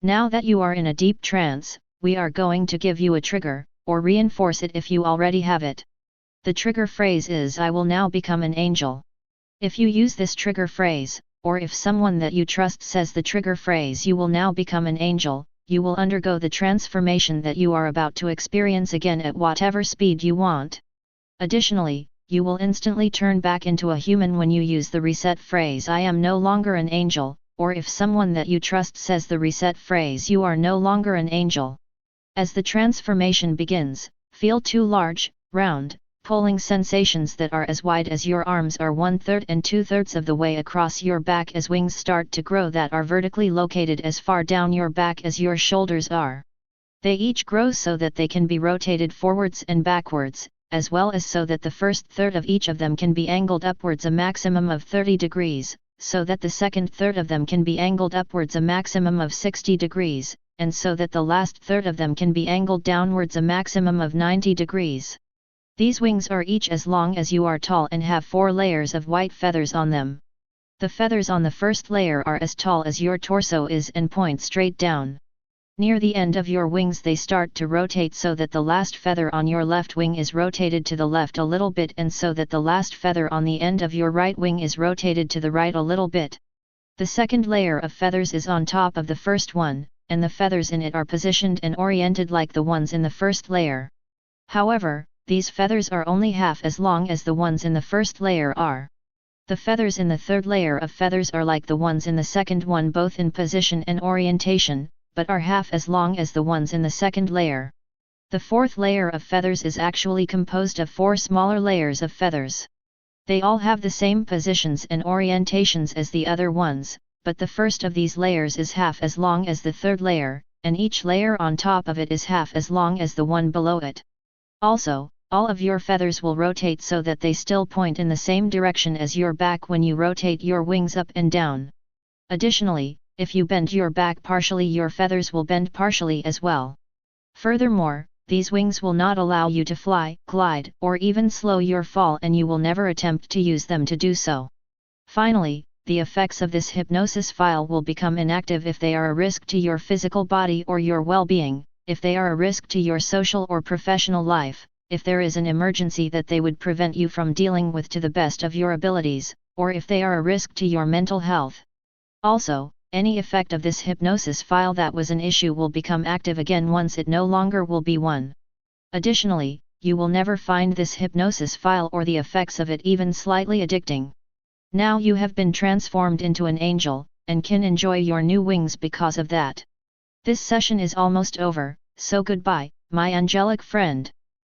Now that you are in a deep trance, we are going to give you a trigger, or reinforce it if you already have it. The trigger phrase is "I will now become an angel." If you use this trigger phrase, or if someone that you trust says the trigger phrase "you will now become an angel," you will undergo the transformation that you are about to experience again at whatever speed you want. Additionally, you will instantly turn back into a human when you use the reset phrase "I am no longer an angel," or if someone that you trust says the reset phrase "you are no longer an angel." As the transformation begins, feel two large, round, pulling sensations that are as wide as your arms are 1/3 and 2/3 of the way across your back as wings start to grow that are vertically located as far down your back as your shoulders are. They each grow so that they can be rotated forwards and backwards, as well as so that the first third of each of them can be angled upwards a maximum of 30 degrees, so that the second third of them can be angled upwards a maximum of 60 degrees, and so that the last third of them can be angled downwards a maximum of 90 degrees. These wings are each as long as you are tall and have 4 layers of white feathers on them. The feathers on the first layer are as tall as your torso is and point straight down. Near the end of your wings they start to rotate so that the last feather on your left wing is rotated to the left a little bit and so that the last feather on the end of your right wing is rotated to the right a little bit. The second layer of feathers is on top of the first one, and the feathers in it are positioned and oriented like the ones in the first layer. However, these feathers are only half as long as the ones in the first layer are. The feathers in the third layer of feathers are like the ones in the second one both in position and orientation, but are half as long as the ones in the second layer. The fourth layer of feathers is actually composed of 4 smaller layers of feathers. They all have the same positions and orientations as the other ones, but the first of these layers is half as long as the third layer, and each layer on top of it is half as long as the one below it. Also, all of your feathers will rotate so that they still point in the same direction as your back when you rotate your wings up and down. Additionally, if you bend your back partially, your feathers will bend partially as well. Furthermore, these wings will not allow you to fly, glide, or even slow your fall, and you will never attempt to use them to do so. Finally, the effects of this hypnosis file will become inactive if they are a risk to your physical body or your well-being, if they are a risk to your social or professional life, if there is an emergency that they would prevent you from dealing with to the best of your abilities, or if they are a risk to your mental health. Also, any effect of this hypnosis file that was an issue will become active again once it no longer will be one. Additionally, you will never find this hypnosis file or the effects of it even slightly addicting. Now you have been transformed into an angel, and can enjoy your new wings because of that. This session is almost over, so goodbye, my angelic friend.